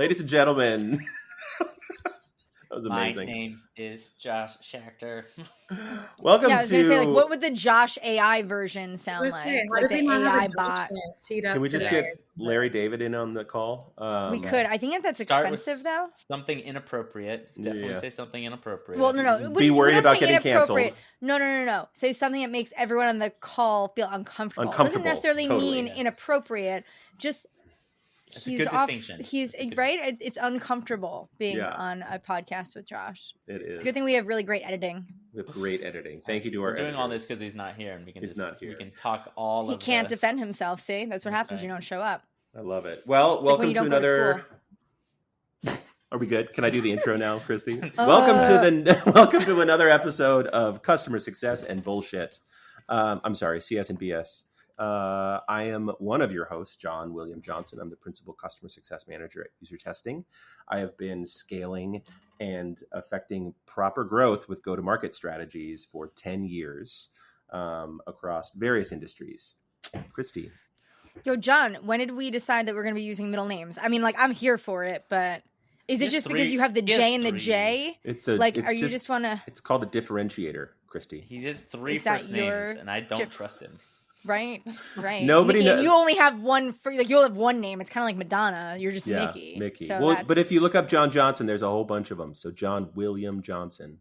Ladies and gentlemen. That was amazing. My name is Josh Schachter. Welcome I was to... gonna say, like, what would the Josh AI version sound like? Like the AI bot. Can we just get Larry David in on the call? We could. I think that's expensive, though. Something inappropriate. Definitely say something inappropriate. Well, no. Be worried about getting canceled. No. Say something that makes everyone on the call feel uncomfortable. It doesn't necessarily mean inappropriate. Just... It's a good distinction. He's right. It's uncomfortable being on a podcast with Josh. It is. It's a good thing we have really great editing. We have great editing. Thank you to our doing all this because he's not here, and we can we can talk all. He can't defend himself. See, that's what happens when you don't show up. I love it. Well, welcome to another. Are we good? Can I do the intro now, Kristi? Welcome to another episode of Customer Success and Bullshit. I'm sorry, CS and BS. I am one of your hosts, Jon Johnson. I'm the Principal Customer Success Manager at User Testing. I have been scaling and affecting proper growth with go-to-market strategies for 10 years across various industries. Kristi. Yo, John, when did we decide that we're going to be using middle names? I mean, like, I'm here for it, but is it just because you have the J and the J? You just want to... It's called a differentiator, Kristi. He has three first names, and I don't trust him. Right. Nobody knows. You only have one you'll have one name. It's kind of like Madonna. You're just Mickey. So but if you look up Jon Johnson, there's a whole bunch of them. So Jon William Johnson.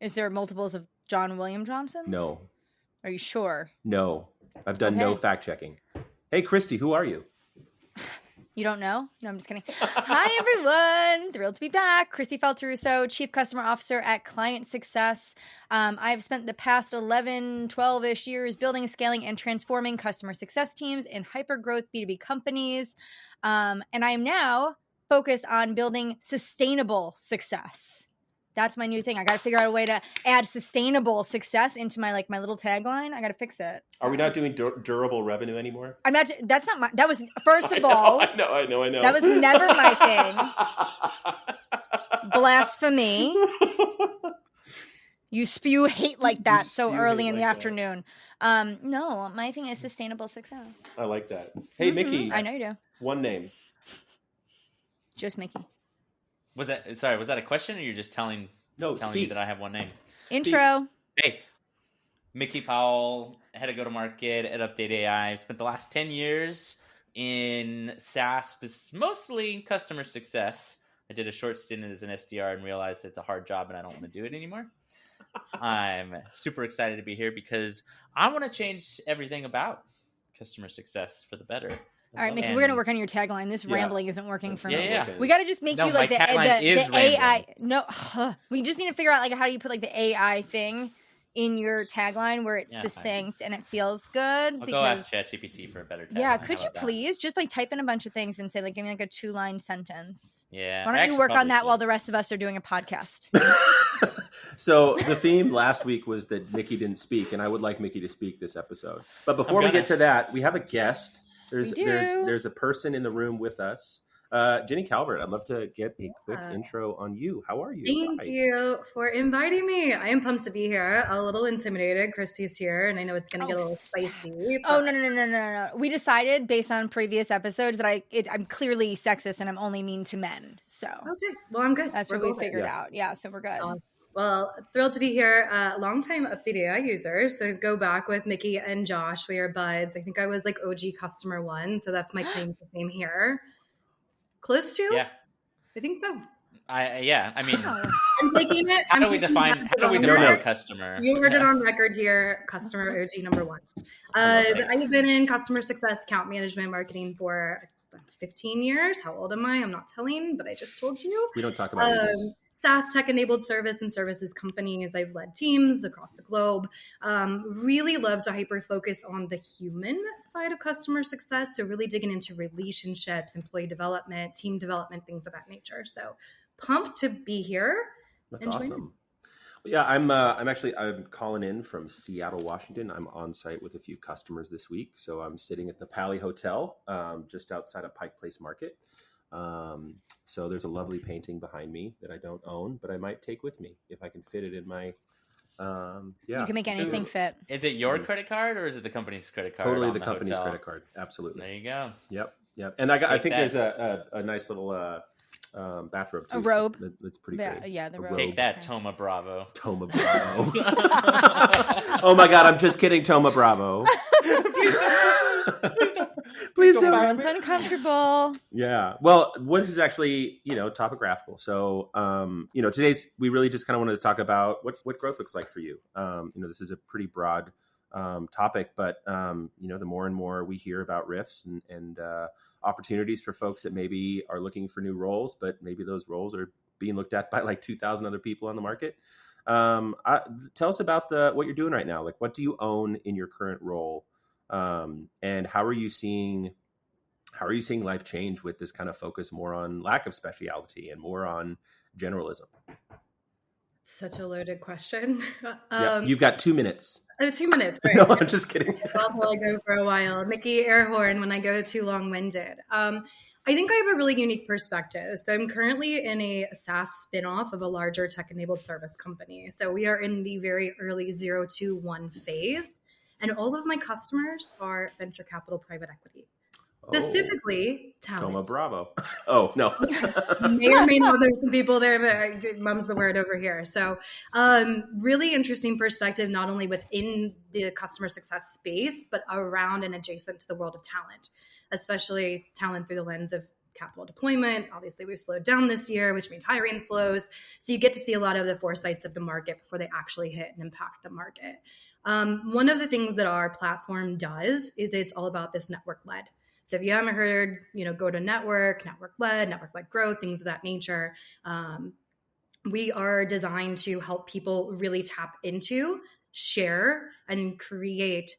Is there multiples of Jon William Johnsons? No. Are you sure? No. I've done no fact checking. Hey, Kristi, who are you? You don't know? No, I'm just kidding. Hi, everyone. Thrilled to be back. Kristi Faltorusso, Chief Customer Officer at Client Success. I've spent the past 11, 12-ish years building, scaling, and transforming customer success teams in hyper-growth B2B companies. And I am now focused on building sustainable success. That's my new thing. I got to figure out a way to add sustainable success into my little tagline. I got to fix it. So. Are we not doing durable revenue anymore? I'm not. That's not my. That was first of all. I know. That was never my thing. Blasphemy. You spew hate like that so early in the afternoon. No, my thing is sustainable success. I like that. Hey, Mickey. I know you do. One name. Just Mickey. Was that a question, or you're just telling me that I have one name? Intro. Hey, Mickey Powell, head of go-to-market at UpdateAI. I've spent the last 10 years in SaaS, mostly customer success. I did a short stint as an SDR and realized it's a hard job and I don't want to do it anymore. I'm super excited to be here because I want to change everything about customer success for the better. All right, Mickey, we're going to work on your tagline. This rambling isn't working for me. Yeah. We got to just make you like the AI. No, we just need to figure out how do you put the AI thing in your tagline where it's succinct and it feels good. I'll go ask ChatGPT for a better tagline. Yeah, could you please just type in a bunch of things and say give me a 2-line sentence? Yeah. Why don't you work on that while the rest of us are doing a podcast? So the theme last week was that Mickey didn't speak, and I would like Mickey to speak this episode. But before we get to that, we have a guest. There's a person in the room with us. Jenny Calvert, I'd love to get a quick intro on you. How are you? Thank you for inviting me. I am pumped to be here. A little intimidated. Kristi's here, and I know it's going to get a little spicy. But... Oh, no. We decided based on previous episodes that I'm clearly sexist and I'm only mean to men. So okay, well, I'm good. That's what we figured out. Yeah, so we're good. Awesome. Well, thrilled to be here. Longtime UpdateAI user. So go back with Mickey and Josh. We are buds. I think I was OG customer 1. So that's my claim to fame here. Close to? Yeah. I think so. I mean, I'm taking it. How do we define a customer? You heard it on record here. Customer OG number 1. I've been in customer success, account management, marketing for 15 years. How old am I? I'm not telling, but I just told you. We don't talk about ages. SaaS tech-enabled service and services companies. I've led teams across the globe. Really love to hyper-focus on the human side of customer success. So really digging into relationships, employee development, team development, things of that nature. So pumped to be here. That's awesome. Yeah, I'm calling in from Seattle, Washington. I'm on site with a few customers this week. So I'm sitting at the Pally Hotel just outside of Pike Place Market. So there's a lovely painting behind me that I don't own, but I might take with me if I can fit it in my, You can make anything fit. Is it your credit card or is it the company's credit card? Totally the company's credit card. Absolutely. There you go. Yep. And I think there's a nice little bathrobe too. A robe. That's pretty Yeah, great. yeah, the A robe. Take that, Toma Bravo. Toma Bravo. Oh my God, I'm just kidding, Toma Bravo. Please don't. Everyone's uncomfortable. Yeah. Well, what is actually, topographical. So, we really just kind of wanted to talk about what growth looks like for you. This is a pretty broad topic, but, the more and more we hear about RIFs and opportunities for folks that maybe are looking for new roles, but maybe those roles are being looked at by like 2,000 other people on the market. Tell us about what you're doing right now. Like, what do you own in your current role? And how are you seeing life change with this kind of focus more on lack of speciality and more on generalism? Such a loaded question. You've got 2 minutes. 2 minutes. Right. No, I'm just kidding. I'll probably go for a while. Mickey, air horn when I go too long-winded. I think I have a really unique perspective. So I'm currently in a SaaS spinoff of a larger tech-enabled service company. So we are in the very early 0 to 1 phase. And all of my customers are venture capital private equity. Specifically, talent. Toma Bravo. Oh, no. May or may not, there's some people there, but mum's the word over here. So really interesting perspective, not only within the customer success space, but around and adjacent to the world of talent, especially talent through the lens of capital deployment. Obviously, we've slowed down this year, which means hiring slows. So you get to see a lot of the foresights of the market before they actually hit and impact the market. One of the things that our platform does is it's all about this network-led. So if you haven't heard, go to network-led growth, things of that nature. We are designed to help people really tap into, share, and create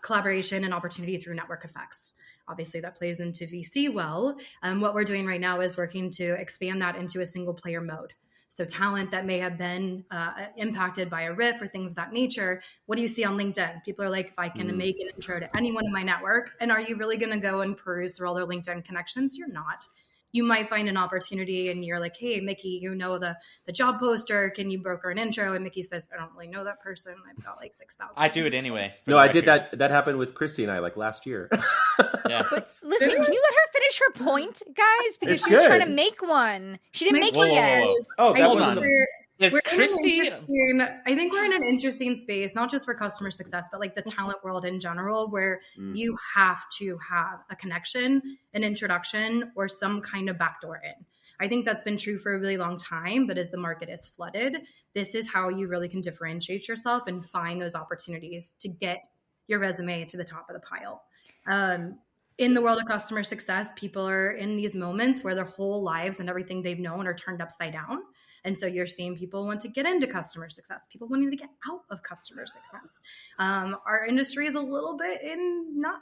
collaboration and opportunity through network effects. Obviously, that plays into VC well. What we're doing right now is working to expand that into a single player mode. So talent that may have been impacted by a RIF or things of that nature. What do you see on LinkedIn? People are like, if I can make an intro to anyone in my network, and are you really going to go and peruse through all their LinkedIn connections? You're not. You might find an opportunity and you're like, hey, Mickey, the job poster. Can you broker an intro? And Mickey says, I don't really know that person. I've got like 6,000. I do it anyway. No, I did that. That happened with Kristi and I like last year. Yeah. But listen, can you let her finish her point, guys? Because she was trying to make one. She didn't make it yet. Whoa. Oh, that Hold wasn't on. Is Kristi? I think we're in an interesting space, not just for customer success, but like the talent world in general, where you have to have a connection, an introduction, or some kind of backdoor in. I think that's been true for a really long time, but as the market is flooded, this is how you really can differentiate yourself and find those opportunities to get your resume to the top of the pile. In the world of customer success, people are in these moments where their whole lives and everything they've known are turned upside down. And so you're seeing people want to get into customer success, people wanting to get out of customer success. Our industry is a little bit I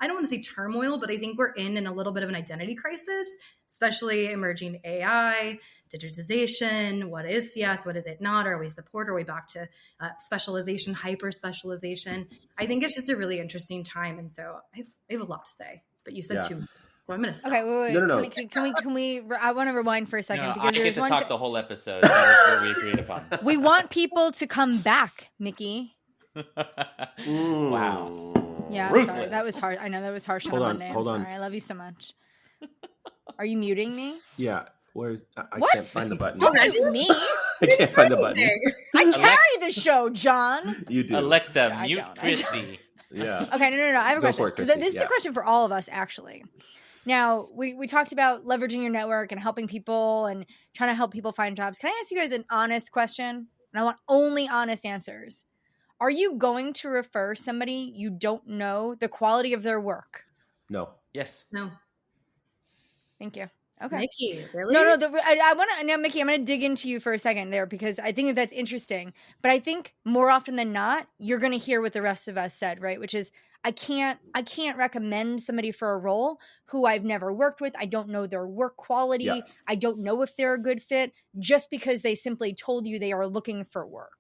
don't want to say turmoil, but I think we're in a little bit of an identity crisis, especially emerging AI, digitization. What is CS? What is it not? Are we support? Are we back to specialization, hyper specialization? I think it's just a really interesting time. And so I have a lot to say, but you said 2 minutes. So I'm going to stop. Okay, wait. No. Can we? I want to rewind for a second Because I get to talk the whole episode. That was what we agreed upon. We want people to come back, Mickey. Wow. Yeah, I'm Ruthless. sorry. That was harsh. I know that was harsh Hold on on, Monday. hold I'm on. sorry. I love you so much. Are you muting me? Yeah. Where's I What? can't find the button. Don't mute me. I can't find the button. I carry the show, John. You do. Alexa, I mute don't. Kristi. Yeah. Okay, no. I have a Go question. for it, 'Cause Kristi. this is the question for all of us, actually. Now, we talked about leveraging your network and helping people and trying to help people find jobs. Can I ask you guys an honest question? And I want only honest answers. Are you going to refer somebody you don't know the quality of their work? No. Yes. No. Thank you. Okay. Mickey, really? No. I want to now, Mickey. I'm going to dig into you for a second there because I think that's interesting. But I think more often than not, you're going to hear what the rest of us said, right? Which is I can't recommend somebody for a role who I've never worked with. I don't know their work quality. Yeah. I don't know if they're a good fit just because they simply told you they are looking for work.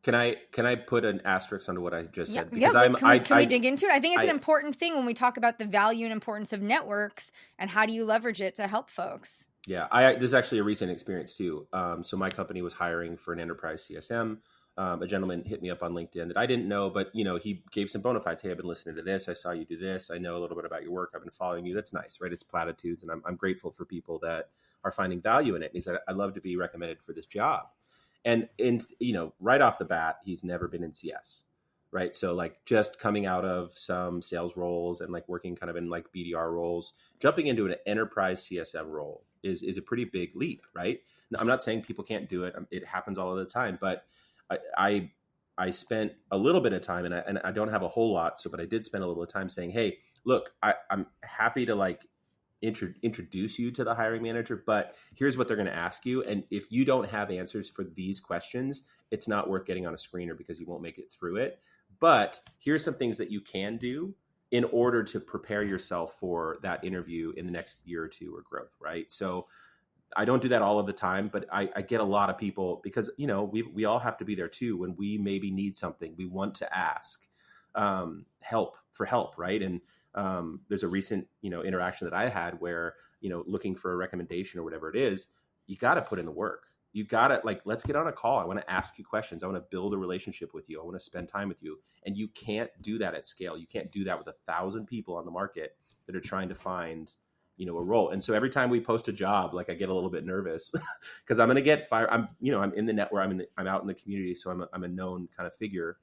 Can I put an asterisk under what I just said? Can we dig into it? I think it's an I- important thing when we talk about the value and importance of networks and how do you leverage it to help folks. Yeah, this is actually a recent experience too. So my company was hiring for an enterprise CSM. a gentleman hit me up on LinkedIn that I didn't know, but he gave some bona fides. Hey, I've been listening to this. I saw you do this. I know a little bit about your work. I've been following you. That's nice, right? It's platitudes, and I'm grateful for people that are finding value in it. And he said, I'd love to be recommended for this job. And right off the bat, he's never been in CS, right? So like just coming out of some sales roles and like working kind of in like BDR roles, jumping into an enterprise CSM role is a pretty big leap, right? Now, I'm not saying people can't do it. It happens all of the time, but I spent a little bit of time, and I don't have a whole lot, but I did spend a little bit of time saying, hey, look, I'm happy to like introduce you to the hiring manager, but here's what they're going to ask you. And if you don't have answers for these questions, it's not worth getting on a screener because you won't make it through it. But here's some things that you can do in order to prepare yourself for that interview in the next year or two or growth, right? So I don't do that all of the time, but I get a lot of people because, we all have to be there too. When we maybe need something, we want to ask help, right? And there's a recent, interaction that I had where, looking for a recommendation or whatever it is, you got to put in the work. You got to let's get on a call. I want to ask you questions. I want to build a relationship with you. I want to spend time with you. And you can't do that at scale. You can't do that with 1,000 people on the market that are trying to find a role. And so every time we post a job, like I get a little bit nervous because I'm going to get fired. I'm in the network. I'm out in the community. So I'm a known kind of figure.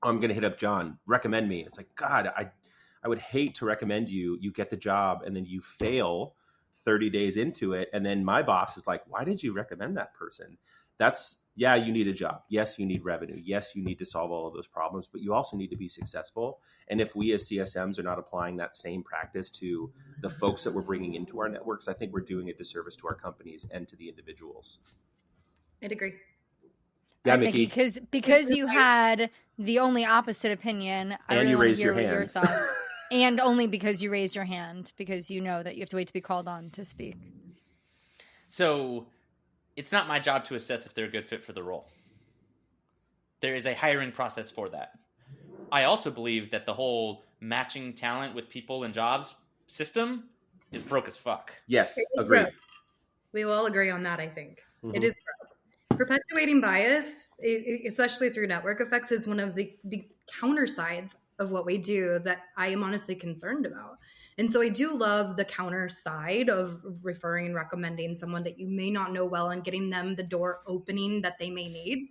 I'm going to hit up John, recommend me. It's like, God, I would hate to recommend you. You get the job and then you fail 30 days into it. And then my boss is like, why did you recommend that person? You need a job. Yes, you need revenue. Yes, you need to solve all of those problems, but you also need to be successful. And if we as CSMs are not applying that same practice to the folks that we're bringing into our networks, I think we're doing a disservice to our companies and to the individuals. I'd agree. Yeah, Mickey. Because you had the only opposite opinion. I really want to hear your thoughts. And only because you raised your hand, because you know that you have to wait to be called on to speak. So it's not my job to assess if they're a good fit for the role. There is a hiring process for that. I also believe that the whole matching talent with people and jobs system is broke as fuck. Yes, agreed. We will all agree on that, I think. Mm-hmm. It is broke. Perpetuating bias, especially through network effects, is one of the counter sides of what we do that I am honestly concerned about. And so I do love the counter side of referring, recommending someone that you may not know well and getting them the door opening that they may need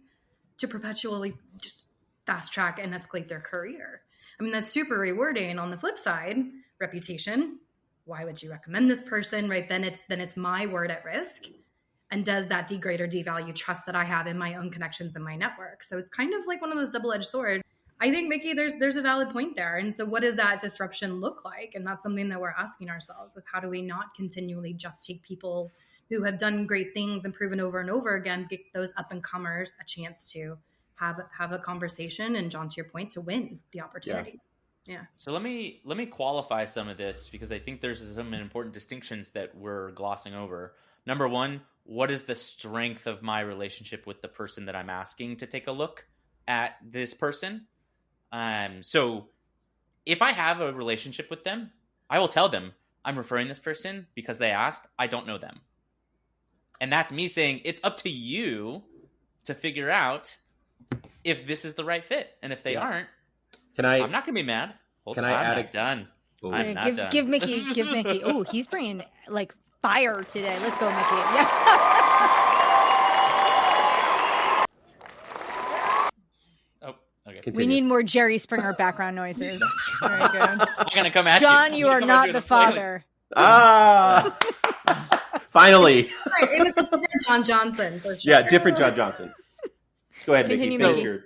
to perpetually just fast track and escalate their career. I mean, that's super rewarding. On the flip side, reputation. Why would you recommend this person? Right. Then it's my word at risk. And does that degrade or devalue trust that I have in my own connections and my network? So it's kind of like one of those double-edged swords. I think, Mickey, there's a valid point there. And so what does that disruption look like? And that's something that we're asking ourselves is how do we not continually just take people who have done great things and proven over and over again, get those up and comers a chance to have a conversation and, John, to your point, to win the opportunity. Yeah. So let me qualify some of this because I think there's some important distinctions that we're glossing over. Number one, what is the strength of my relationship with the person that I'm asking to take a look at this person? So if I have a relationship with them, I will tell them I'm referring this person because they asked. I don't know them. And that's me saying it's up to you to figure out if this is the right fit. And if they aren't, I'm not going to be mad. I'm not done. I'm not done. Give Mickey. Oh, he's bringing like fire today. Let's go, Mickey. Yeah. Okay. Continue. We need more Jerry Springer background noises. Very good. I'm going to come at John, you. you are not the father. Finally. Right, and it's a different Jon Johnson. For sure. Yeah, different Jon Johnson. Go ahead, Mickey. Finish your...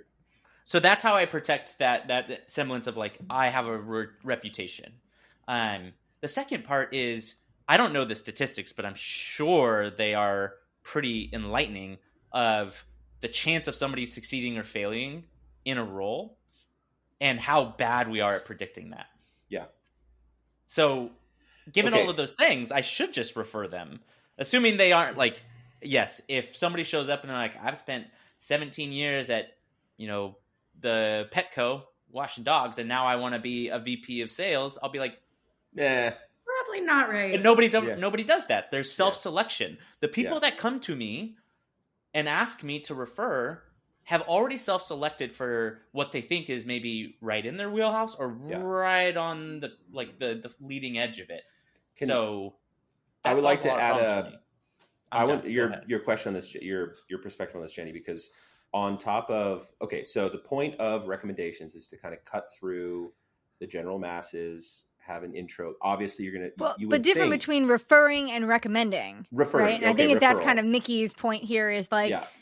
So that's how I protect that semblance of like, I have a reputation. The second part is, I don't know the statistics, but I'm sure they are pretty enlightening of the chance of somebody succeeding or failing in a role and how bad we are at predicting that. Yeah. So given all of those things, I should just refer them, assuming they aren't like, yes, if somebody shows up and they're like, I've spent 17 years at, the Petco washing dogs, and now I want to be a VP of sales, I'll be like, nah, probably not right. But nobody does that. There's self-selection. The people that come to me and ask me to refer have already self-selected for what they think is maybe right in their wheelhouse or right on the leading edge of it. I would like to add I want your question on this, your perspective on this, Jenny, because on top of, so the point of recommendations is to kind of cut through the general masses, have an intro. Obviously, you're going to, but different between referring and recommending. Right. And I think that's kind of Mickey's point here is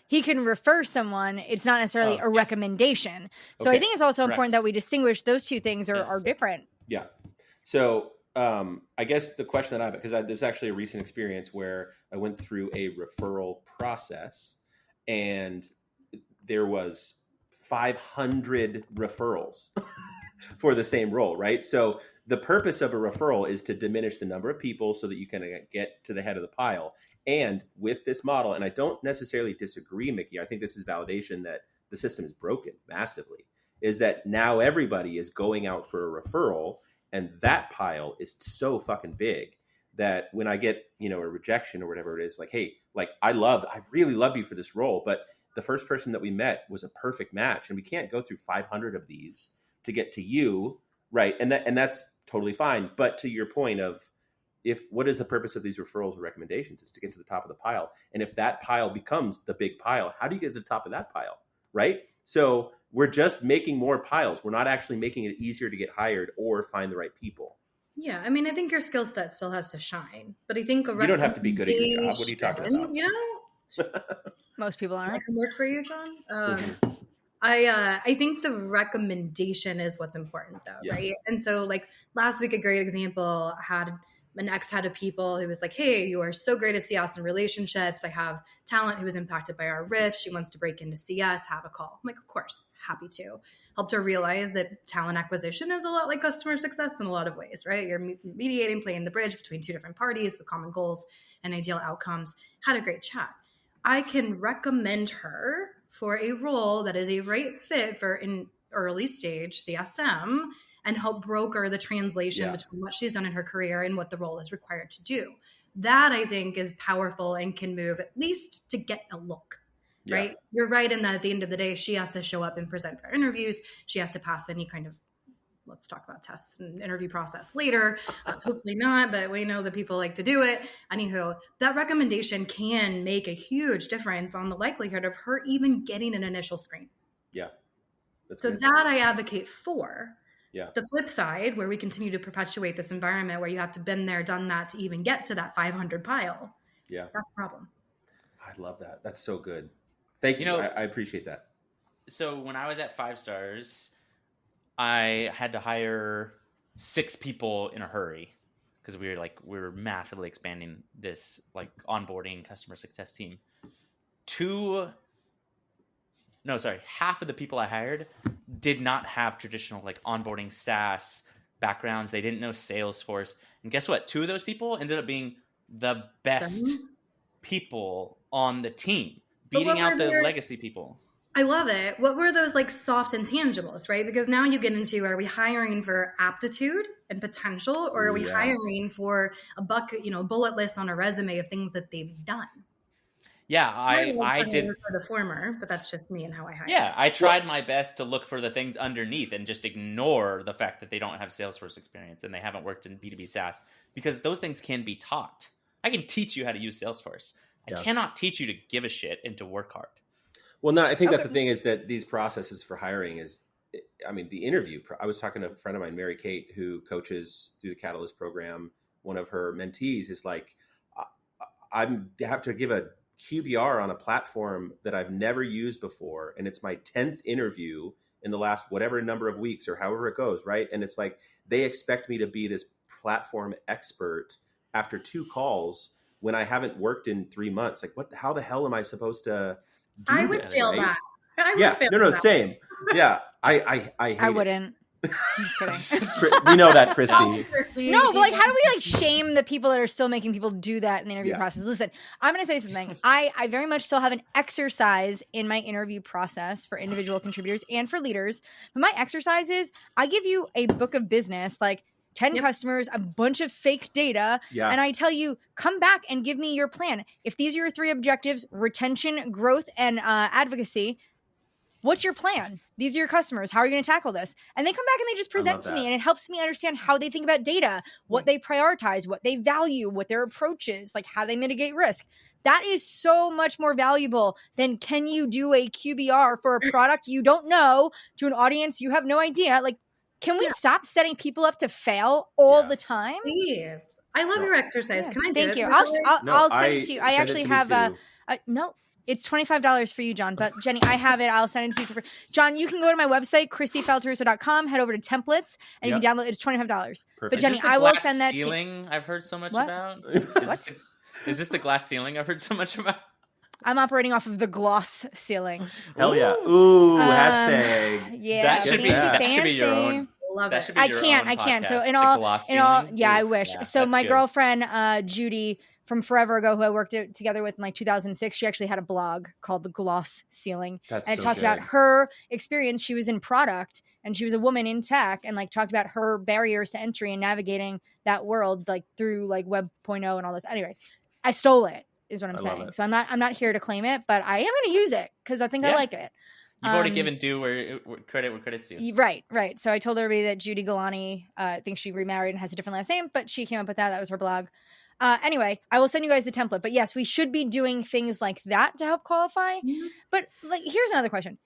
he can refer someone. It's not necessarily a recommendation. So I think it's also important that we distinguish those two things are different. Yeah. So I guess the question that I have, because this is actually a recent experience where I went through a referral process and there was 500 referrals for the same role, right? So the purpose of a referral is to diminish the number of people so that you can get to the head of the pile. And with this model, and I don't necessarily disagree, Mickey, I think this is validation that the system is broken massively, is that now everybody is going out for a referral, and that pile is so fucking big that when I get, a rejection or whatever it is, like, hey, like I really love you for this role, but the first person that we met was a perfect match, and we can't go through 500 of these to get to you, right? And that's totally fine. But to your point of what is the purpose of these referrals or recommendations is to get to the top of the pile. And if that pile becomes the big pile, how do you get to the top of that pile, right? So we're just making more piles. We're not actually making it easier to get hired or find the right people. Yeah, I mean, I think your skill set still has to shine, but I think you don't have to be good at your job. What are you talking about? Most people aren't. I can work for you, Jon. I think the recommendation is what's important, though, right? And so, like last week, a great example had an ex-head of people who was like, "Hey, you are so great at CS and relationships. I have talent who was impacted by our riff. She wants to break into CS. Have a call." I'm like, "Of course, happy to." Helped her realize that talent acquisition is a lot like customer success in a lot of ways, right? You're mediating, playing the bridge between two different parties with common goals and ideal outcomes. Had a great chat. I can recommend her for a role that is a right fit for an early stage CSM and help broker the translation between what she's done in her career and what the role is required to do. That, I think, is powerful and can move at least to get a look, right? You're right in that at the end of the day, she has to show up and present for interviews. She has to pass any kind of, let's talk about tests and interview process later. Hopefully not, but we know that people like to do it. Anywho, that recommendation can make a huge difference on the likelihood of her even getting an initial screen. Yeah. So that I advocate for. Yeah. The flip side, where we continue to perpetuate this environment where you have to been there, done that to even get to that 500 pile. Yeah. That's a problem. I love that. That's so good. Thank you. I appreciate that. So when I was at 5 Stars, I had to hire 6 people in a hurry because we were massively expanding this onboarding customer success team. Half of the people I hired did not have traditional onboarding SaaS backgrounds. They didn't know Salesforce. And guess what? 2 of those people ended up being the best people on the team, beating out the legacy people. I love it. What were those soft intangibles, right? Because now you get into, are we hiring for aptitude and potential, or are we hiring for a bullet list on a resume of things that they've done? Yeah, I did for the former, but that's just me and how I hire. Yeah, I tried my best to look for the things underneath and just ignore the fact that they don't have Salesforce experience and they haven't worked in B2B SaaS, because those things can be taught. I can teach you how to use Salesforce. I cannot teach you to give a shit and to work hard. Well, no, I think that's the thing, is that these processes for hiring is, the interview. I was talking to a friend of mine, Mary Kate, who coaches through the Catalyst program. One of her mentees is like, I have to give a QBR on a platform that I've never used before, and it's my 10th interview in the last whatever number of weeks or however it goes, right? And it's like they expect me to be this platform expert after 2 calls when I haven't worked in 3 months. Like, what? How the hell am I supposed to do I would this, fail right? that. Same. Yeah, I hate I wouldn't. I'm just kidding. We know that, Kristi. No, but how do we shame the people that are still making people do that in the interview process? Listen, I'm going to say something. I very much still have an exercise in my interview process for individual contributors and for leaders. But my exercise is I give you a book of business, 10 customers, a bunch of fake data, and I tell you, come back and give me your plan. If these are your 3 objectives, retention, growth, and advocacy, what's your plan? These are your customers. How are you going to tackle this? And they come back and they just present to me, and it helps me understand how they think about data, what they prioritize, what they value, what their approach is, like how they mitigate risk. That is so much more valuable than can you do a QBR for a product you don't know to an audience you have no idea? Like, can we stop setting people up to fail all the time? Please. I love your exercise. Can I do Thank it? you. I'll send it to you. I actually have no. It's $25 for you, John. But Jenny, I have it. I'll send it to you for free. John, you can go to my website, KristiFaltorusso.com, head over to templates, and you can download it. It's $25. Perfect. But Jenny, I will send that ceiling to you. I've heard so much What? about. What? Is this the glass ceiling I've heard so much about? I'm operating off of the gloss ceiling. Hell yeah. Ooh, hashtag. Yeah. That should be your own. Love that it. should be I your can't. own podcast, So in the all, gloss yeah, I wish. Yeah, so my good. girlfriend, Judy, from forever ago, who I worked together with in like 2006, she actually had a blog called The Gloss Ceiling. And it talked about her experience. She was in product and she was a woman in tech, and like talked about her barriers to entry and navigating that world, like through like Web 0.0 and all this. Anyway, I stole it is what I'm saying. So I'm not here to claim it, but I am going to use it because I think I like it. You've already given due where credit's due. Right. So I told everybody that Judy Galani thinks she remarried and has a different last name, but she came up with that. That was her blog. Anyway, I will send you guys the template. But yes, we should be doing things like that to help qualify. Mm-hmm. But like, here's another question.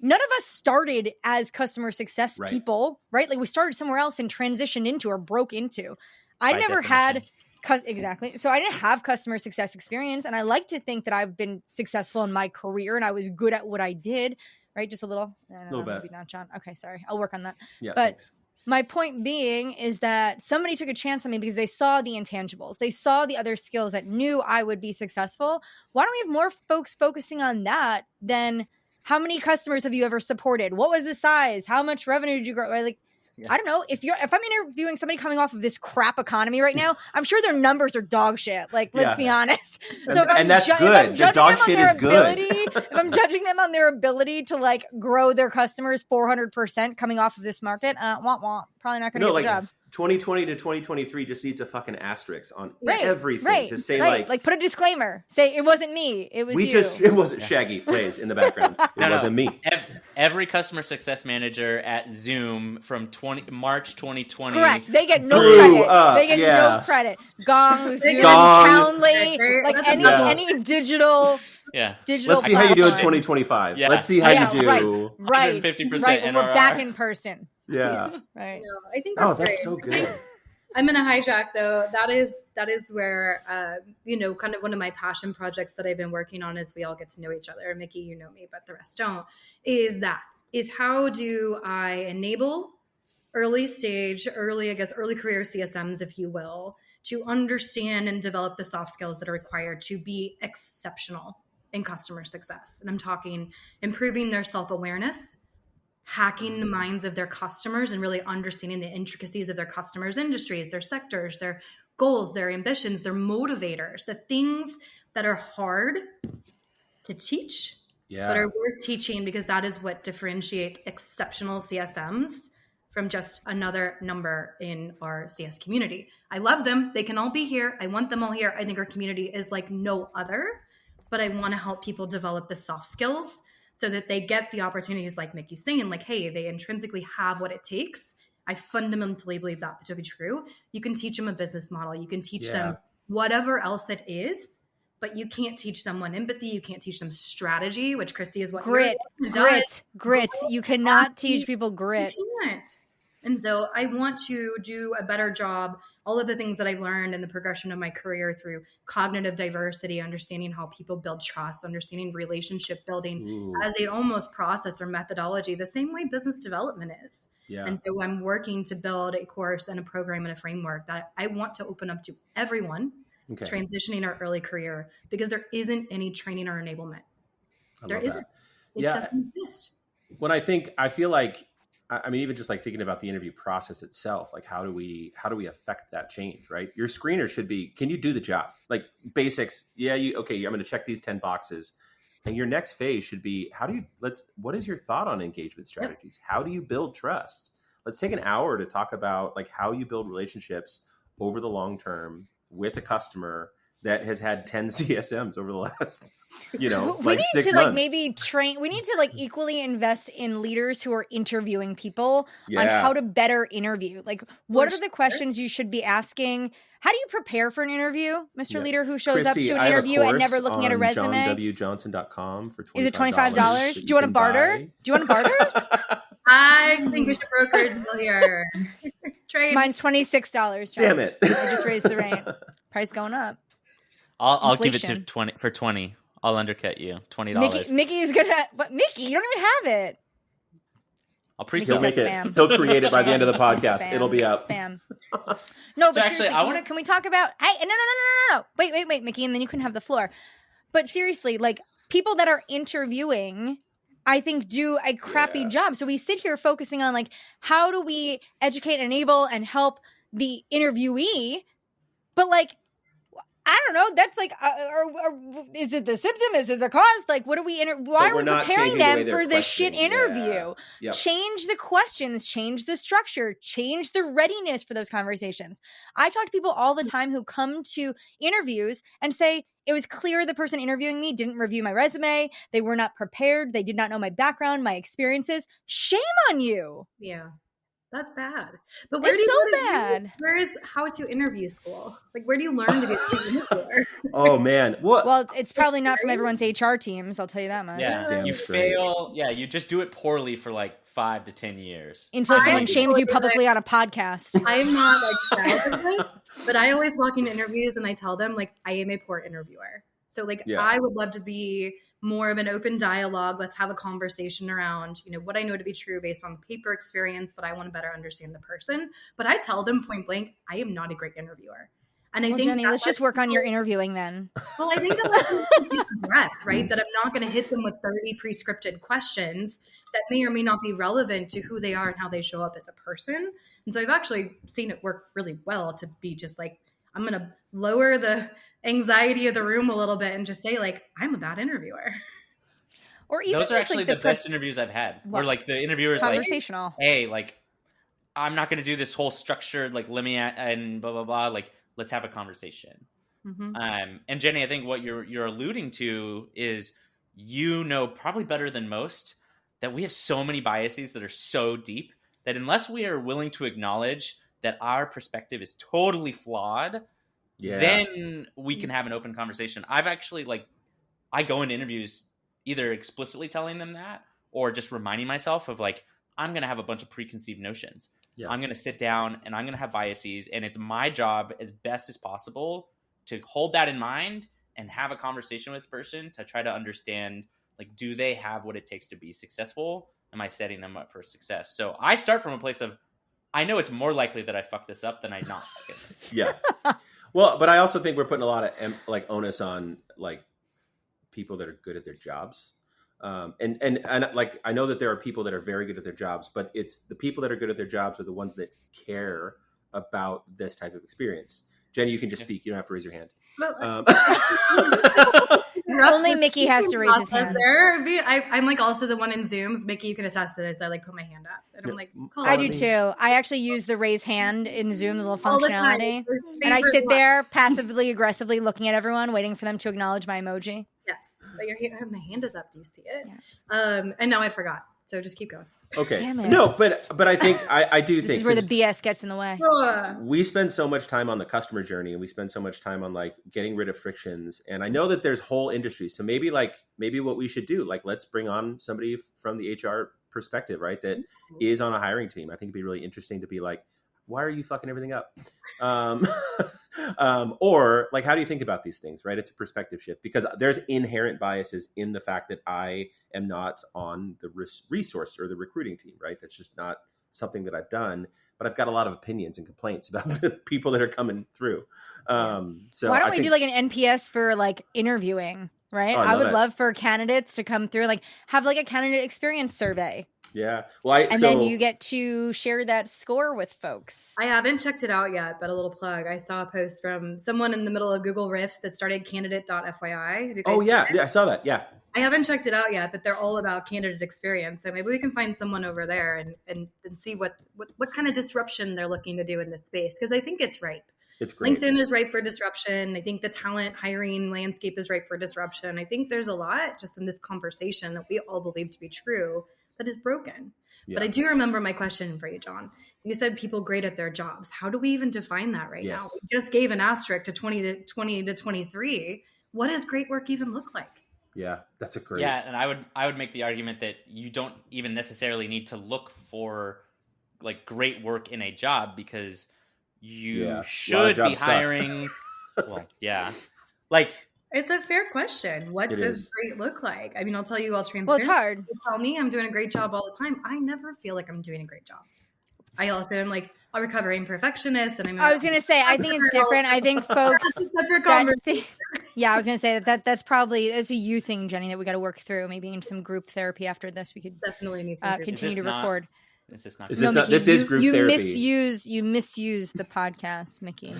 None of us started as customer success people, right? Like we started somewhere else and transitioned into or broke into. I never had... Exactly. So I didn't have customer success experience, and I like to think that I've been successful in my career and I was good at what I did, right? Just a little bit. Maybe not, John. Okay, sorry. I'll work on that. Yeah, but my point being is that somebody took a chance on me because they saw the intangibles. They saw the other skills that knew I would be successful. Why don't we have more folks focusing on that than how many customers have you ever supported? What was the size? How much revenue did you grow? Like, I don't know. If I'm interviewing somebody coming off of this crap economy right now, I'm sure their numbers are dog shit. Like, let's be honest. So and that's good. The dog shit is good. If I'm judging them on their ability to like grow their customers 400% coming off of this market, probably not going to get the job. 2020 to 2023 just needs a fucking asterisk on everything. Just say like put a disclaimer. Say it wasn't me. It was you. It wasn't Shaggy plays in the background. It wasn't me. Every customer success manager at Zoom from March 2020. Correct. They get no credit. They get no credit. Gong, Zoom, Calvert, like any digital. Yeah. Digital. Let's see how you do in 2025. Yeah. Let's see how you do. Right. 150% right. NRR. We're back in person. Yeah. Right. No, I think that's that's so good. I'm gonna hijack though. That is where kind of one of my passion projects that I've been working on as we all get to know each other. Mickey, you know me, but the rest don't. Is how do I enable early career CSMs, if you will, to understand and develop the soft skills that are required to be exceptional in customer success. And I'm talking improving their self-awareness, hacking the minds of their customers, and really understanding the intricacies of their customers' industries, their sectors, their goals, their ambitions, their motivators, the things that are hard to teach, but are worth teaching, because that is what differentiates exceptional CSMs from just another number in our CS community. I love them. They can all be here. I want them all here. I think our community is like no other, but I want to help people develop the soft skills so that they get the opportunities, like Mickey's saying, like, hey, they intrinsically have what it takes. I fundamentally believe that to be true. You can teach them a business model. You can teach them whatever else it is, but you can't teach someone empathy. You can't teach them strategy, which Kristi is what grit. You cannot teach people grit. You can't. And so I want to do a better job. All of the things that I've learned in the progression of my career through cognitive diversity, understanding how people build trust, understanding relationship building as a almost process or methodology, the same way business development is. Yeah. And so I'm working to build a course and a program and a framework that I want to open up to everyone transitioning our early career, because there isn't any training or enablement. There isn't. It doesn't exist. I feel like, I mean, even just like thinking about the interview process itself, like how do we affect that change, right? Your screener should be, can you do the job? Like basics. Yeah. I'm going to check these 10 boxes. And your next phase should be, what is your thought on engagement strategies? How do you build trust? Let's take an hour to talk about like how you build relationships over the long term with a customer that has had 10 CSMs over the last, you know, we like need 6 to months. like maybe train. We need to like equally invest in leaders who are interviewing people on how to better interview. Like, what are the questions you should be asking? How do you prepare for an interview, Mr. Leader, who shows up to an interview and never looking at a resume? JohnWJohnson.com for $25. Is it $25? Do you want to barter? Do you want to barter? I think we should broker a deal here. Trade. Mine's $26. John. Damn it! I just raised the rate. Price going up. I'll give it to 20 for 20. I'll undercut you $20. Mickey's gonna, but Mickey, you don't even have it. I'll pre-sell. He'll make it. He'll create it by the end of the podcast. Spam. It'll be up. Spam. No, So but actually, seriously, can we talk about? Hey, no. Wait, Mickey, and then you can have the floor. But seriously, like people that are interviewing, I think do a crappy job. So we sit here focusing on like how do we educate, enable, and help the interviewee, but like. I don't know. That's like, or is it the symptom? Is it the cause? Like, what are we? Why are we preparing them for this shit interview? Yeah. Change the questions, change the structure, change the readiness for those conversations. I talk to people all the time who come to interviews and say it was clear the person interviewing me didn't review my resume. They were not prepared. They did not know my background, my experiences. Shame on you. Yeah. That's bad. But bad. Where is how to interview school? Like, where do you learn to be an interviewer? Oh man. What? Well, it's probably not from everyone's HR teams. I'll tell you that much. Yeah, you fail. Yeah, you just do it poorly for like 5 to 10 years until someone shames you publicly on a podcast. I'm not like proud of this, but I always walk into interviews and I tell them like I am a poor interviewer. So like I would love to be more of an open dialogue. Let's have a conversation around, you know, what I know to be true based on paper experience, but I want to better understand the person. But I tell them point blank, I am not a great interviewer. And I think Jenny, let's just work on your interviewing then. Well, I think that breath, right? That I'm not going to hit them with 30 pre-scripted questions that may or may not be relevant to who they are and how they show up as a person. And so I've actually seen it work really well to be just like, I'm going to lower the anxiety of the room a little bit and just say like, I'm a bad interviewer. Or even those are actually like the best interviews I've had. Where like the interviewers conversational. Like, hey, like I'm not going to do this whole structured like let me and blah blah blah. Like let's have a conversation. Mm-hmm. And Jenny, I think what you're alluding to is you know probably better than most that we have so many biases that are so deep that unless we are willing to acknowledge that our perspective is totally flawed, then we can have an open conversation. I've actually I go into interviews either explicitly telling them that or just reminding myself of like, I'm going to have a bunch of preconceived notions. Yeah. I'm going to sit down and I'm going to have biases, and it's my job as best as possible to hold that in mind and have a conversation with the person to try to understand, like, do they have what it takes to be successful? Am I setting them up for success? So I start from a place of, I know it's more likely that I fuck this up than I not fuck it. Yeah. Well, but I also think we're putting a lot of onus on like people that are good at their jobs. And like, I know that there are people that are very good at their jobs, but it's the people that are good at their jobs are the ones that care about this type of experience. Jenny, you can just speak. You don't have to raise your hand. Only Mickey has to raise his hand. I'm like also the one in Zooms. Mickey, you can attest to this. I like put my hand up. And I'm like, I do too. I actually use the raise hand in Zoom, the little functionality. And I sit there passively, aggressively looking at everyone, waiting for them to acknowledge my emoji. Yes. But my hand is up. Do you see it? Yeah. And now I forgot. So just keep going. Okay. No, but I think I do think this is where the BS gets in the way. We spend so much time on the customer journey, and we spend so much time on like getting rid of frictions. And I know that there's whole industries. So maybe what we should do, like, let's bring on somebody from the HR perspective, right? That is on a hiring team. I think it'd be really interesting to be like, why are you fucking everything up? Or like, how do you think about these things, right? It's a perspective shift, because there's inherent biases in the fact that I am not on the resource or the recruiting team, right? That's just not something that I've done, but I've got a lot of opinions and complaints about the people that are coming through. So why don't we do like an NPS for like interviewing, right? I would love for candidates to come through, like have like a candidate experience survey. Yeah. Well, then you get to share that score with folks. I haven't checked it out yet, but a little plug. I saw a post from someone in the middle of Google Riffs that started candidate.fyi. Oh, yeah. Yeah, I saw that. Yeah. I haven't checked it out yet, but they're all about candidate experience. So maybe we can find someone over there and see what kind of disruption they're looking to do in this space. Because I think it's ripe. It's great. LinkedIn is ripe for disruption. I think the talent hiring landscape is ripe for disruption. I think there's a lot just in this conversation that we all believe to be true that is broken. But I do remember my question for you, John. You said people great at their jobs. How do we even define that right now? We just gave an asterisk to 20 to 23. What does great work even look like? Yeah, that's a great. Yeah, and I would make the argument that you don't even necessarily need to look for like great work in a job, because you should be hiring. Well, yeah, like it's a fair question. What does great look like? I mean, I'll tell you all transparently. Well, it's hard. You tell me I'm doing a great job all the time. I never feel like I'm doing a great job. I also am like a recovering perfectionist, and I was gonna say I think it's different. I think folks. Yeah, I was gonna say that's probably a you thing, Jenny, that we got to work through. Maybe in some group therapy after this, we could definitely need some continue to record. This is not. This is group therapy. You misuse the podcast, Mickey.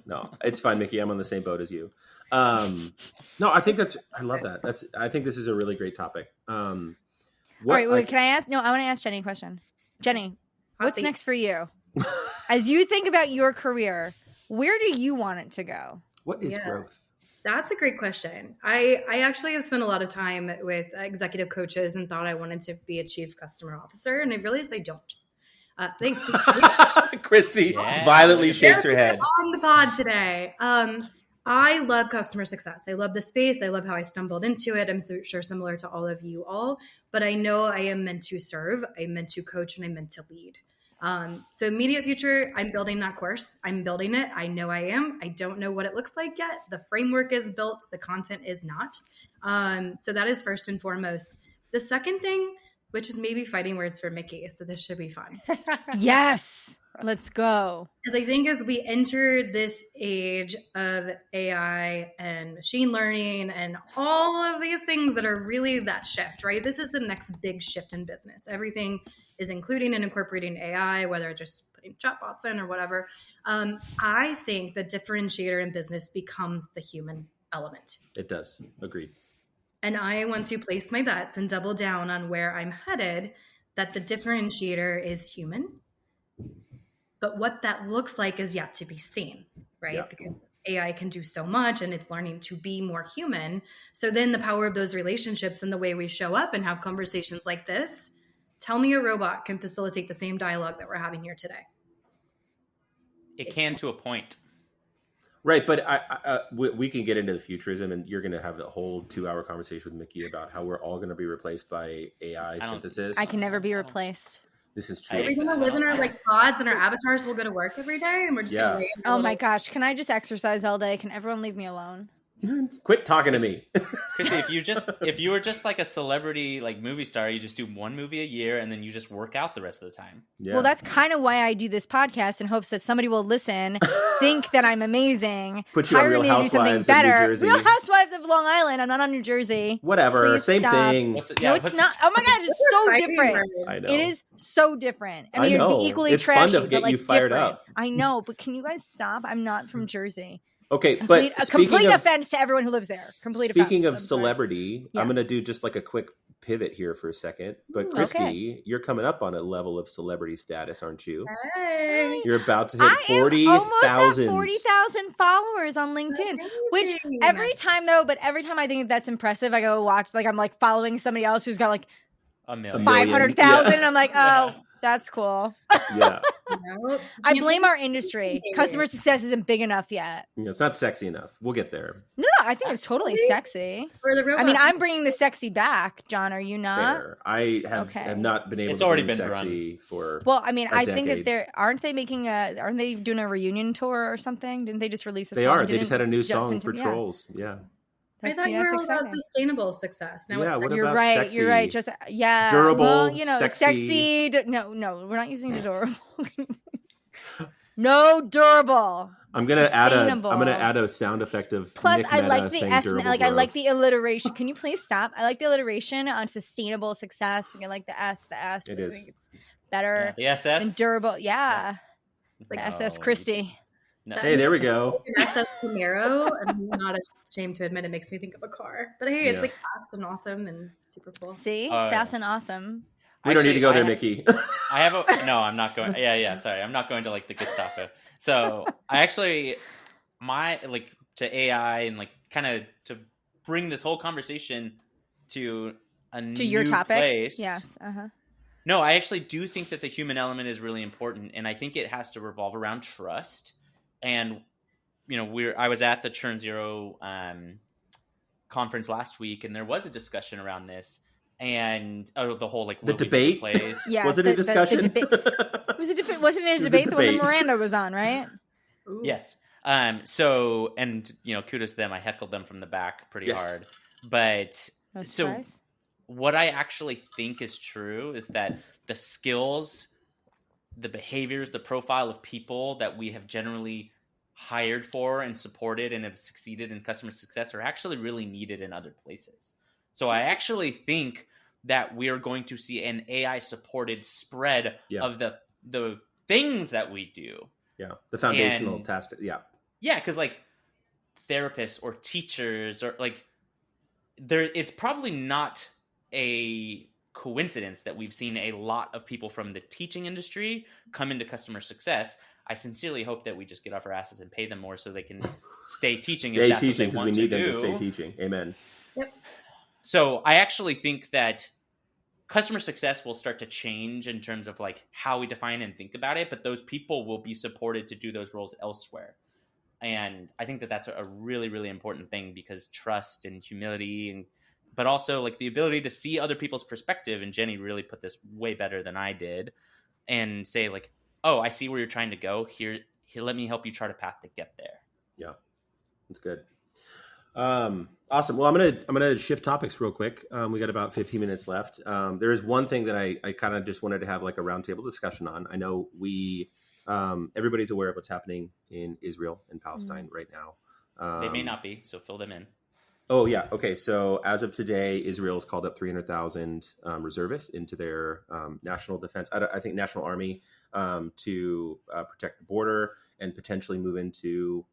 No, it's fine, Mickey. I'm on the same boat as you. No, I think I love that. I think this is a really great topic. All right, wait, can I ask? No, I want to ask Jenny a question. Jenny, what's next for you? As you think about your career, where do you want it to go? What is growth? That's a great question. I actually have spent a lot of time with executive coaches and thought I wanted to be a chief customer officer, and I realized I don't. Thanks. Kristi violently shakes her head. On the pod today. I love customer success. I love the space. I love how I stumbled into it. I'm sure similar to all of you all, but I know I am meant to serve, I'm meant to coach, and I'm meant to lead. So immediate future, I'm building that course. I'm building it. I know I am. I don't know what it looks like yet. The framework is built. The content is not. So that is first and foremost. The second thing, which is maybe fighting words for Mickey. So this should be fun. Yes. Let's go. Because I think as we enter this age of AI and machine learning and all of these things that are really that shift, right? This is the next big shift in business. Everything is including and incorporating AI, whether just putting chatbots in or whatever. I think the differentiator in business becomes the human element. It does. Agreed. And I want to place my bets and double down on where I'm headed, that the differentiator is human. But what that looks like is yet to be seen, right? Yeah. Because AI can do so much and it's learning to be more human. So then the power of those relationships and the way we show up and have conversations like this, tell me a robot can facilitate the same dialogue that we're having here today. It can to a point. Right, but we can get into the futurism, and you're going to have a whole 2-hour conversation with Mickey about how we're all going to be replaced by AI synthesis. I can never be replaced. This is true. Are we going to live in our pods and our avatars will go to work every day and we're just going to lay in Oh my gosh, can I just exercise all day? Can everyone leave me alone? Quit talking to me. Kristi, if you were just like a celebrity, like movie star, you just do one movie a year and then you just work out the rest of the time. Yeah. Well, that's kind of why I do this podcast, in hopes that somebody will listen, think that I'm amazing, put you on Real Housewives of New Jersey. Real Housewives of Long Island. I'm not on New Jersey. Whatever. Please same stop. thing. No, it's not. Oh my gosh, it's so different. I know. It is so different. I mean, it'd be equally it's trashy, fun to get but you fired different. up. I know, but can you guys stop? I'm not from Jersey. Okay, but a complete offense to everyone who lives there. Speaking of celebrity, I'm going to do just like a quick pivot here for a second. But Kristi, you're coming up on a level of celebrity status, aren't you? Hey. You're about to hit 40,000. 40,000 followers on LinkedIn. Which every time I think that's impressive, I go watch, like I'm like following somebody else who's got like a million. 500,000. And I'm like, oh, that's cool. Yeah. I blame our industry. Customer success isn't big enough yet. Yeah, it's not sexy enough. We'll get there. No, I think it's totally sexy. I mean, I'm bringing the sexy back. John, are you not? Fair. I have not been able it's to already bring been sexy run. for Well, I mean, I think decade. that aren't they doing a reunion tour or something? Didn't they just release a song? They are. They just had a new song for Trolls. Yeah. I thought you were all about sustainable success. Now it's you're right. Sexy? You're right. Just durable. Well, sexy. No, we're not using adorable. No, durable. I'm gonna add a sound effect of Plus Nick I Mehta like the saying S. durable Like growth. I like the alliteration. Can you please stop? I like the alliteration on sustainable success. I think I like the S. It I is. think it's better. Yeah. The SS and durable. Yeah. Like SS Kristi. No. Hey, there we go. SS Camaro. I'm not ashamed to admit it makes me think of a car. But hey, it's like fast and awesome and super cool. See? Fast and awesome. We don't need to go there, Mickey. No, I'm not going. Yeah. Sorry. I'm not going to like the Gestapo. So I actually, to AI and like kind of to bring this whole conversation to a new your topic. Place. Yes. No, I actually do think that the human element is really important. And I think it has to revolve around trust. And, I was at the Churn Zero conference last week, and there was a discussion around this. And the whole the debate plays. Yeah, was it a discussion? Wasn't it a debate? The one that Miranda was on, right? Ooh. Yes. So, and kudos to them. I heckled them from the back pretty hard. But so what I actually think is true is that the skills, the behaviors, the profile of people that we have generally hired for and supported and have succeeded in customer success are actually really needed in other places. So I actually think that we're going to see an AI supported spread of the things that we do. Yeah. The foundational task. Yeah. Yeah. Cause like therapists or teachers or like it's probably not a coincidence that we've seen a lot of people from the teaching industry come into customer success. I sincerely hope that we just get off our asses and pay them more so they can stay teaching. Stay teaching because we need them to stay teaching. Amen. Yep. So I actually think that customer success will start to change in terms of like how we define and think about it, but those people will be supported to do those roles elsewhere. And I think that that's a really, really important thing because trust and humility but also like the ability to see other people's perspective. And Jenny really put this way better than I did and say like, oh, I see where you're trying to go here. Let me help you chart a path to get there. Yeah, that's good. Awesome. Well, I'm gonna shift topics real quick. We got about 15 minutes left. There is one thing that I kind of just wanted to have like a roundtable discussion on. I know everybody's aware of what's happening in Israel and Palestine right now. They may not be, so fill them in. Oh yeah. Okay. So as of today, Israel has called up 300,000 reservists into their national defense. I think national army to protect the border and potentially move into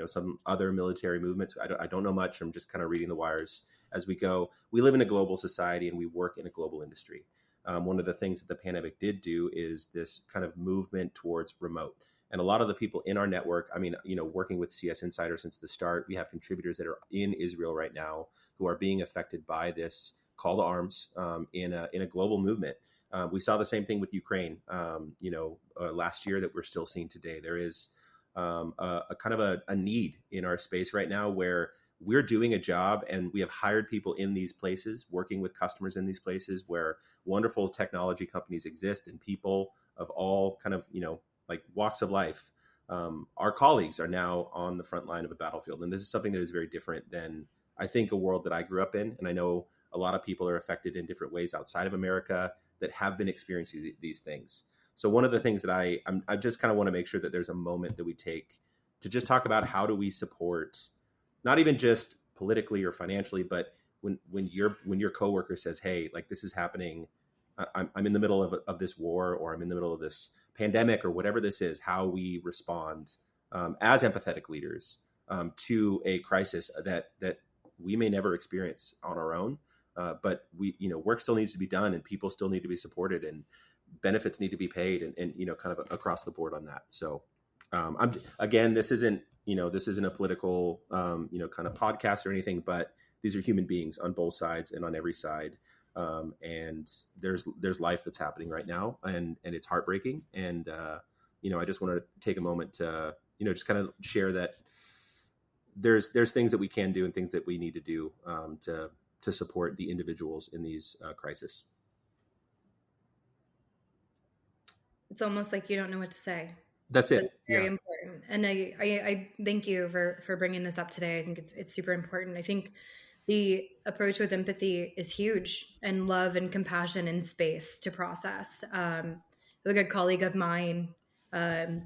some other military movements. I don't know much. I'm just kind of reading the wires as we go. We live in a global society and we work in a global industry. One of the things that the pandemic did do is this kind of movement towards remote. And a lot of the people in our network, working with CS Insider since the start, we have contributors that are in Israel right now who are being affected by this call to arms in a global movement. We saw the same thing with Ukraine, last year that we're still seeing today. There is a kind of a need in our space right now where we're doing a job and we have hired people in these places, working with customers in these places where wonderful technology companies exist and people of all kind of, like walks of life. Our colleagues are now on the front line of a battlefield. And this is something that is very different than I think a world that I grew up in. And I know a lot of people are affected in different ways outside of America that have been experiencing these things. So one of the things that I just kind of want to make sure that there's a moment that we take to just talk about how do we support, not even just politically or financially, but when your coworker says, hey, like this is happening, I'm in the middle of this war, or I'm in the middle of this pandemic, or whatever this is, how we respond as empathetic leaders to a crisis that we may never experience on our own. But work still needs to be done, and people still need to be supported, and benefits need to be paid, and kind of across the board on that. So this isn't a political kind of podcast or anything, but these are human beings on both sides and on every side. And there's life that's happening right now, and it's heartbreaking. And I just want to take a moment to just kind of share that there's things that we can do and things that we need to do to support the individuals in these crises. It's almost like you don't know what to say. That's it. It's very important. And I thank you for bringing this up today. I think it's super important. I think the approach with empathy is huge, and love and compassion and space to process. A good colleague of mine,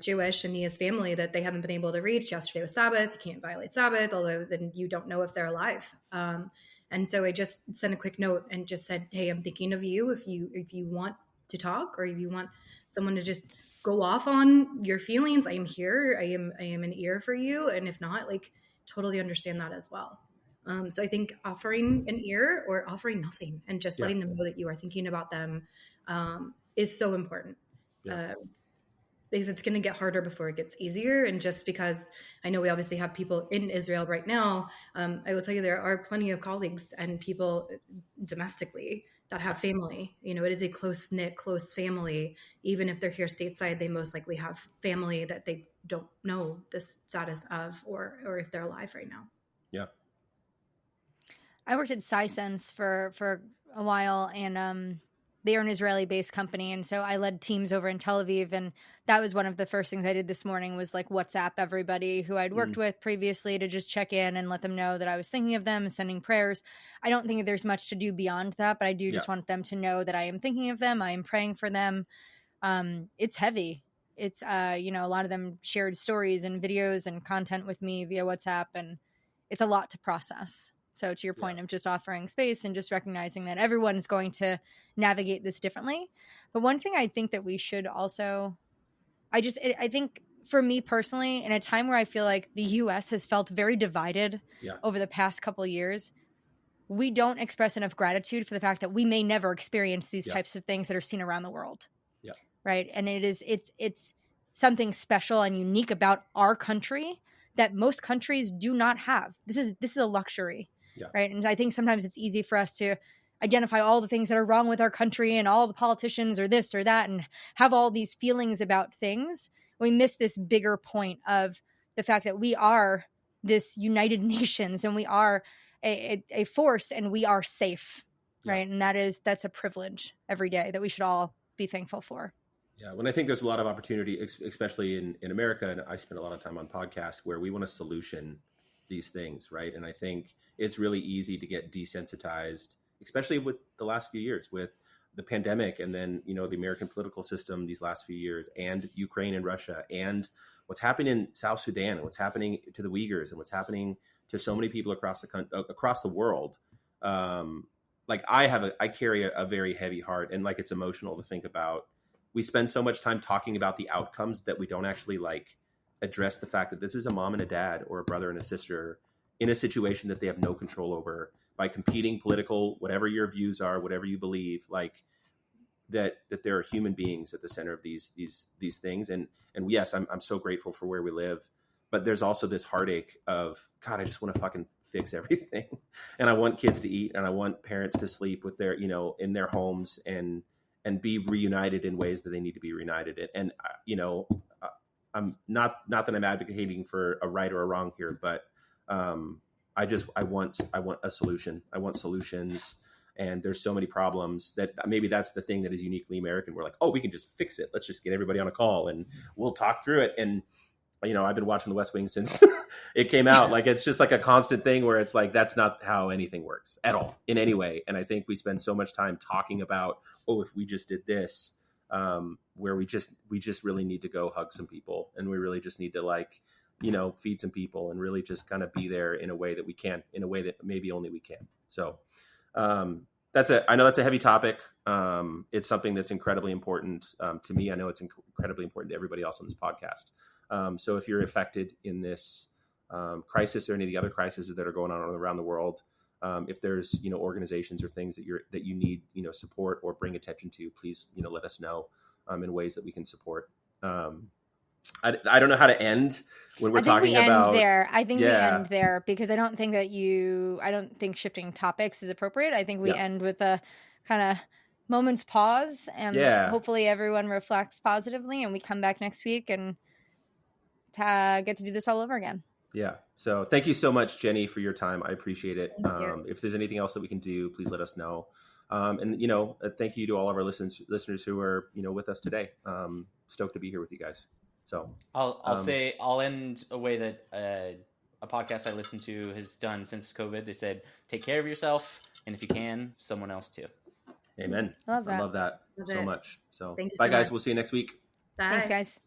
Jewish, and he has family that they haven't been able to reach. Yesterday was Sabbath. You can't violate Sabbath, although then you don't know if they're alive. And so I just sent a quick note and just said, hey, I'm thinking of you. If you want to talk, or if you want someone to just go off on your feelings, I am here. I am an ear for you. And if not, like, totally understand that as well. So I think offering an ear or offering nothing and just letting them know that you are thinking about them is so important. Because it's going to get harder before it gets easier. And just because I know we obviously have people in Israel right now, I will tell you there are plenty of colleagues and people domestically that have family. You know, it is a close-knit, close family. Even if they're here stateside, they most likely have family that they don't know the status of or if they're alive right now. Yeah. I worked at CSMs for a while, and they are an Israeli-based company, and so I led teams over in Tel Aviv, and that was one of the first things I did this morning was like WhatsApp everybody who I'd worked with previously to just check in and let them know that I was thinking of them, sending prayers. I don't think there's much to do beyond that, but I do just want them to know that I am thinking of them, I am praying for them. It's heavy. It's, a lot of them shared stories and videos and content with me via WhatsApp, and it's a lot to process. So to your point of just offering space and just recognizing that everyone is going to navigate this differently. But one thing I think that we should also, I think for me personally, in a time where I feel like the US has felt very divided over the past couple of years, we don't express enough gratitude for the fact that we may never experience these types of things that are seen around the world. Yeah. Right. And it's something special and unique about our country that most countries do not have. This is a luxury. Yeah. Right. And I think sometimes it's easy for us to identify all the things that are wrong with our country and all the politicians or this or that and have all these feelings about things. We miss this bigger point of the fact that we are this United Nations and we are a force and we are safe. Right. And that's a privilege every day that we should all be thankful for. Yeah. When I think there's a lot of opportunity, especially in America, and I spend a lot of time on podcasts where we want to solution these things, right? And I think it's really easy to get desensitized, especially with the last few years, with the pandemic and then, the American political system these last few years and Ukraine and Russia and what's happening in South Sudan and what's happening to the Uyghurs and what's happening to so many people across the world. I carry a very heavy heart, and it's emotional to think about. We spend so much time talking about the outcomes that we don't actually address the fact that this is a mom and a dad or a brother and a sister in a situation that they have no control over by competing political, whatever your views are, whatever you believe, that there are human beings at the center of these things. And yes, I'm so grateful for where we live, but there's also this heartache of, God, I just want to fucking fix everything. And I want kids to eat and I want parents to sleep with their, in their homes and be reunited in ways that they need to be reunited. And I'm not that I'm advocating for a right or a wrong here, but I want a solution. I want solutions. And there's so many problems that maybe that's the thing that is uniquely American. We're like, oh, we can just fix it. Let's just get everybody on a call and we'll talk through it. And, I've been watching The West Wing since it came out. It's just a constant thing where it's that's not how anything works at all in any way. And I think we spend so much time talking about, oh, if we just did this, where we just really need to go hug some people. And we really just need to feed some people and really just kind of be there in a way that we can, in a way that maybe only we can. So, I know that's a heavy topic. It's something that's incredibly important to me. I know it's incredibly important to everybody else on this podcast. So if you're affected in this crisis or any of the other crises that are going on around the world, if there's organizations or things that you need support or bring attention to, please let us know in ways that we can support. I don't know how to end when we're talking about there. I think we end there because I don't think shifting topics is appropriate. I think we end with a kind of moment's pause and hopefully everyone reflects positively and we come back next week and get to do this all over again. Yeah. So thank you so much, Jenny, for your time. I appreciate it. If there's anything else that we can do, please let us know. And thank you to all of our listeners who are, with us today. Stoked to be here with you guys. So I'll end a way that a podcast I listened to has done since COVID. They said, take care of yourself. And if you can, someone else too. Amen. I love that so much. So thank you bye, so guys. much. We'll see you next week. Bye. Thanks, guys.